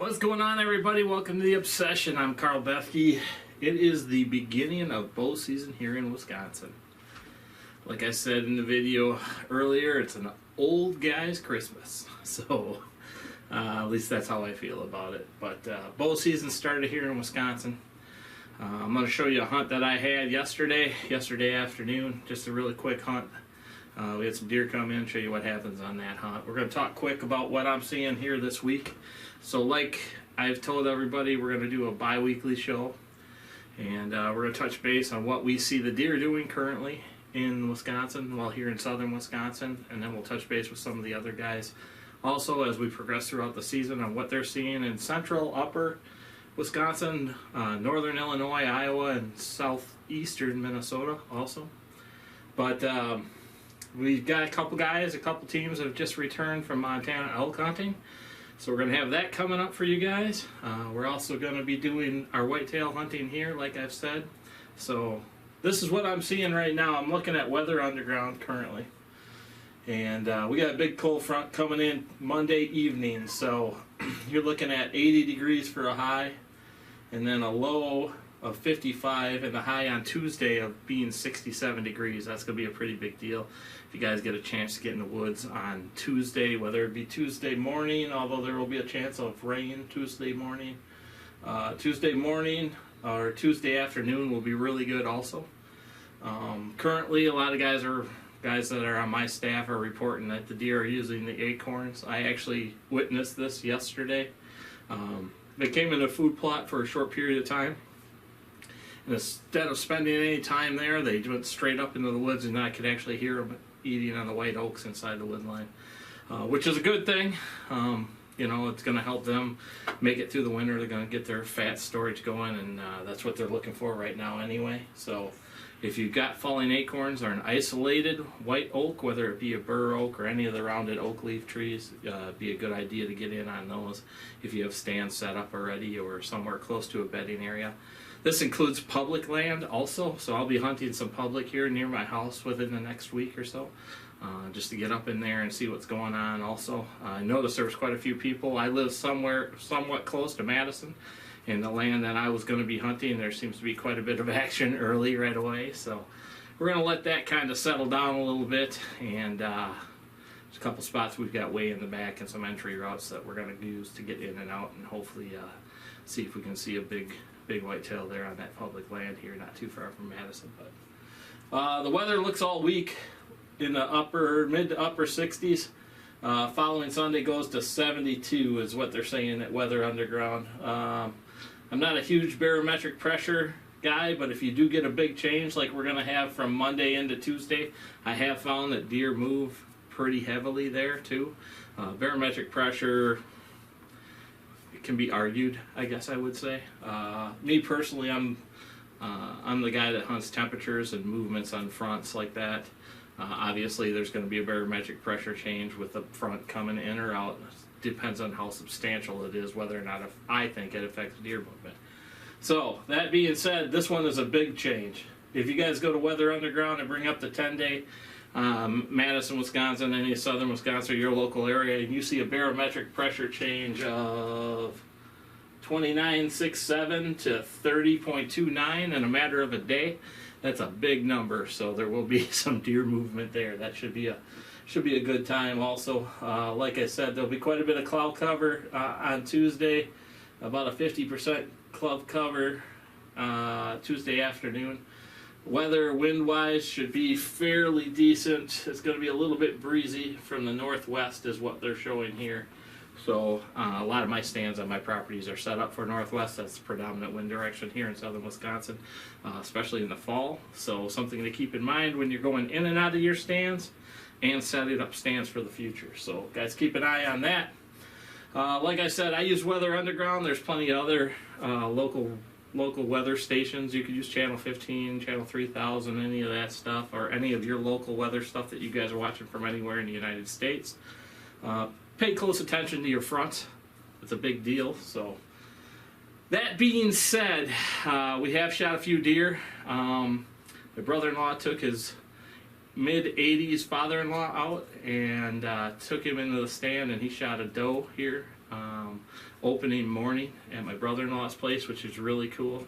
What's going on, everybody? Welcome to The Obsession. I'm Carl Bethke. It is the beginning of bow season here in Wisconsin. Like I said in the video earlier, it's an old guy's Christmas. So, at least that's how I feel about it. But bow season started here in Wisconsin. I'm going to show you a hunt that I had yesterday afternoon. Just a really quick hunt. We had some deer come in, show you what happens on that hunt. We're going to talk quick about what I'm seeing here this week. So like I've told everybody, we're going to do a bi-weekly show. And we're going to touch base on what we see the deer doing currently in Wisconsin, well, here in southern Wisconsin. And then we'll touch base with some of the other guys. Also, as we progress throughout the season, on what they're seeing in central, upper Wisconsin, northern Illinois, Iowa, and southeastern Minnesota also. But we've got a couple teams that have just returned from Montana elk hunting. So we're going to have that coming up for you guys. We're also going to be doing our whitetail hunting here, like I've said. So this is what I'm seeing right now. I'm looking at Weather Underground currently. And we got a big cold front coming in Monday evening. So you're looking at 80 degrees for a high, and then a low of 55, and the high on Tuesday of being 67 degrees. That's going to be a pretty big deal. If you guys get a chance to get in the woods on Tuesday, whether it be Tuesday morning, although there will be a chance of rain Tuesday morning. Tuesday morning or Tuesday afternoon will be really good also. Currently, a lot of guys that are on my staff are reporting that the deer are using the acorns. I actually witnessed this yesterday. They came in a food plot for a short period of time. And instead of spending any time there, they went straight up into the woods, and I could actually hear them eating on the white oaks inside the wood line, which is a good thing. You know, it's going to help them make it through the winter. They're going to get their fat storage going, and that's what they're looking for right now anyway. So if you've got falling acorns or an isolated white oak, whether it be a bur oak or any of the rounded oak leaf trees, it'd be a good idea to get in on those if you have stands set up already or somewhere close to a bedding area. This includes public land also, so I'll be hunting some public here near my house within the next week or so, just to get up in there and see what's going on also. I noticed there was quite a few people. I live somewhat close to Madison, and the land that I was going to be hunting, there seems to be quite a bit of action early right away, so we're going to let that kind of settle down a little bit, and there's a couple spots we've got way in the back and some entry routes that we're going to use to get in and out, and hopefully see if we can see a big whitetail there on that public land here, not too far from Madison. But the weather looks all week in the mid to upper 60s. Following Sunday goes to 72 is what they're saying at Weather Underground. I'm not a huge barometric pressure guy, but if you do get a big change like we're going to have from Monday into Tuesday, I have found that deer move pretty heavily there too. Barometric pressure can be argued, I guess I would say. Me personally, I'm the guy that hunts temperatures and movements on fronts like that. Obviously, there's going to be a barometric pressure change with the front coming in or out. Depends on how substantial it is, whether or not I think it affects deer movement. So, that being said, this one is a big change. If you guys go to Weather Underground and bring up the 10-day Madison, Wisconsin, any southern Wisconsin, your local area, and you see a barometric pressure change of 29.67 to 30.29 in a matter of a day, that's a big number. So there will be some deer movement there. That should be a good time. Also, like I said, there'll be quite a bit of cloud cover on Tuesday, about a 50% cloud cover Tuesday afternoon. Weather, wind-wise, should be fairly decent. It's going to be a little bit breezy from the northwest is what they're showing here. So a lot of my stands on my properties are set up for northwest. That's the predominant wind direction here in southern Wisconsin, especially in the fall. So something to keep in mind when you're going in and out of your stands and setting up stands for the future. So guys, keep an eye on that. Like I said, I use Weather Underground. There's plenty of other local weather stations. You could use Channel 15, Channel 3000, any of that stuff, or any of your local weather stuff that you guys are watching from anywhere in the United States. Pay close attention to your front. It's a big deal. So that being said, we have shot a few deer. My brother-in-law took his mid-80s father-in-law out and took him into the stand, and he shot a doe here opening morning at my brother-in-law's place, which is really cool.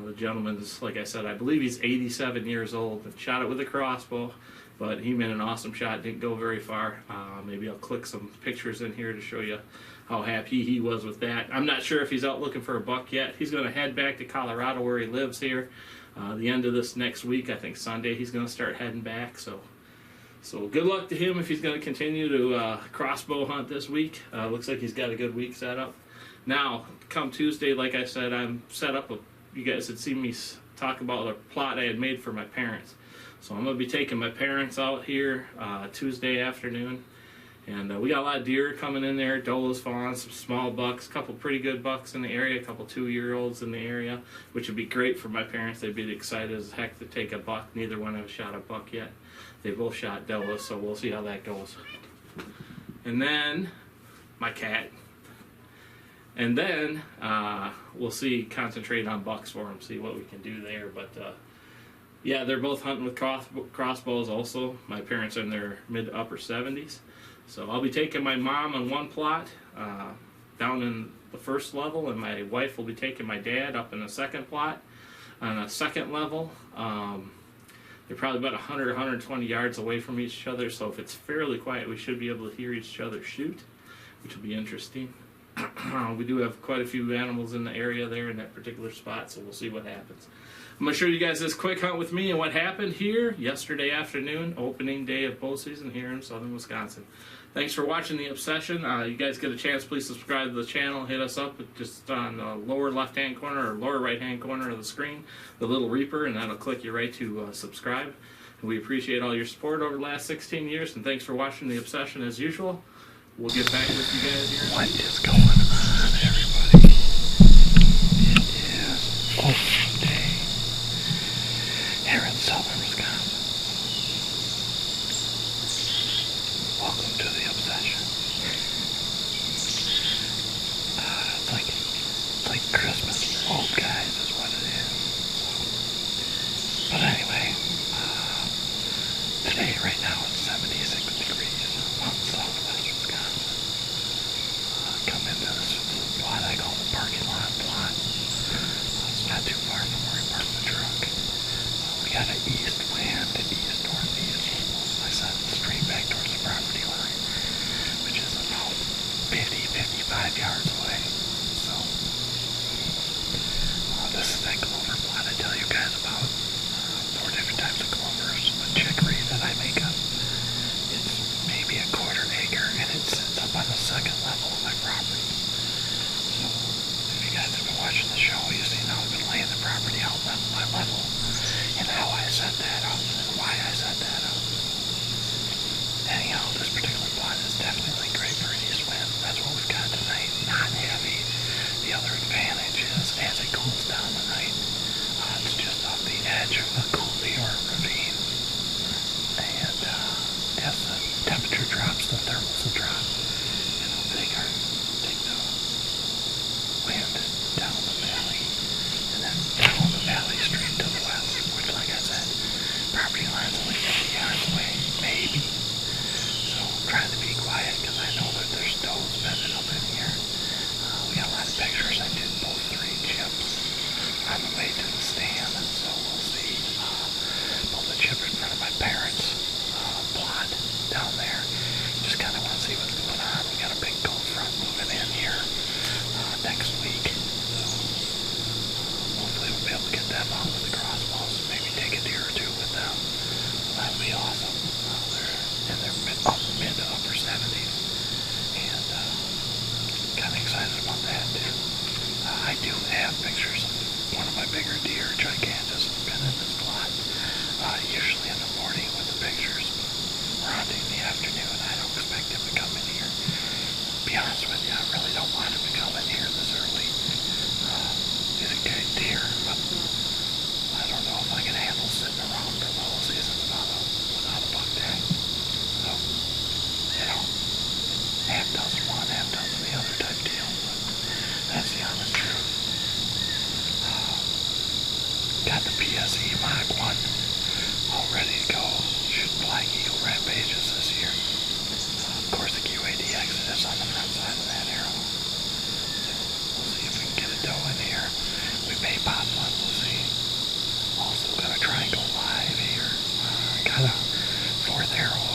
The gentleman's, like I said, I believe he's 87 years old and shot it with a crossbow, but he made an awesome shot, didn't go very far. Maybe I'll click some pictures in here to show you how happy he was with that. I'm not sure if he's out looking for a buck yet. He's going to head back to Colorado where he lives here. The end of this next week, I think Sunday, he's going to start heading back. So good luck to him if he's going to continue to crossbow hunt this week. Looks like he's got a good week set up. Now, come Tuesday, like I said, I'm set up. You guys had seen me talk about a plot I had made for my parents. So I'm going to be taking my parents out here Tuesday afternoon. And we got a lot of deer coming in there, does, fawns, some small bucks, a couple pretty good bucks in the area, a couple 2-year-olds in the area, which would be great for my parents. They'd be excited as heck to take a buck. Neither one have shot a buck yet. They both shot does, so we'll see how that goes. And then my cat. And then we'll concentrate on bucks for them, see what we can do there. But yeah, they're both hunting with crossbows also. My parents are in their mid to upper 70s. So I'll be taking my mom on one plot down in the first level, and my wife will be taking my dad up in the second plot on a second level. They're probably about 100, 120 yards away from each other, so if it's fairly quiet, we should be able to hear each other shoot, which will be interesting. We do have quite a few animals in the area there in that particular spot, so we'll see what happens. I'm going to show you guys this quick hunt with me and what happened here yesterday afternoon, opening day of bow season here in southern Wisconsin. Thanks for watching The Obsession. You guys get a chance, please subscribe to the channel. Hit us up just on the lower left-hand corner or lower right-hand corner of the screen, the little Reaper, and that'll click you right to subscribe. And we appreciate all your support over the last 16 years, and thanks for watching The Obsession as usual. We'll get back with you guys here. What is going on, everybody? It is opening day here in southern Wisconsin. Welcome to The Obsession. It's like Christmas for old guys is what it is. But anyway, today, right now, it's 76 degrees on southwest Wisconsin. Come into this plot I call the parking lot plot. It's not too far from where we park the truck. We got an east wind, east-northeast, I set straight back towards the property line, which is about 50-55 yards away. So, this is that clover plot I tell you guys about. 4 different types of clovers. A chicory that I make up. It's maybe a quarter acre, and it sits up on the second level of my property. So, if you guys have been watching the show, you've seen how I've been laying the property out level by level, and how I set that up, and why I set that up. Anyhow, this particular plot is definitely great for an east wind. That's what we've got tonight. Not heavy. The other advantage is, as it cools down tonight, it's just off the edge of a coulee or a ravine. And as the temperature drops, the thermals will drop. And it'll take the wind down the valley, and then down the valley straight to the west, which, like I said, property line's only 50 yards away, maybe. So try to be quiet, because I know that there's does bedded up in here. We got a lot of pictures. I did both 3 chips on the way to the stand, so we'll see. Pulled the chip in front of my parents' plot down there. Just kind of want to see what's going on. We got a big cold front moving in here next week, so hopefully we'll be able to get them out with the crossbows. Maybe take a deer or 2 with them. That would be awesome. They're in their mid to upper 70s, and kind of excited about that too. I do have pictures of one of my bigger deer, gigantus, has been in this plot, usually in the morning with the pictures. We're hunting in the afternoon. I don't expect him to come in here. To be honest with you, I really don't want him to come in here this early. He's a good deer, but I don't know if I can handle sitting around for the whole season without a buck tag. So, half dozen one, half dozen the other type deal, but that's the honest truth. Got the PSE Mach 1 all ready to go. Shooting Black Eagle Rampages this year. Of course, the QAD Exodus on the front side of that arrow. narrow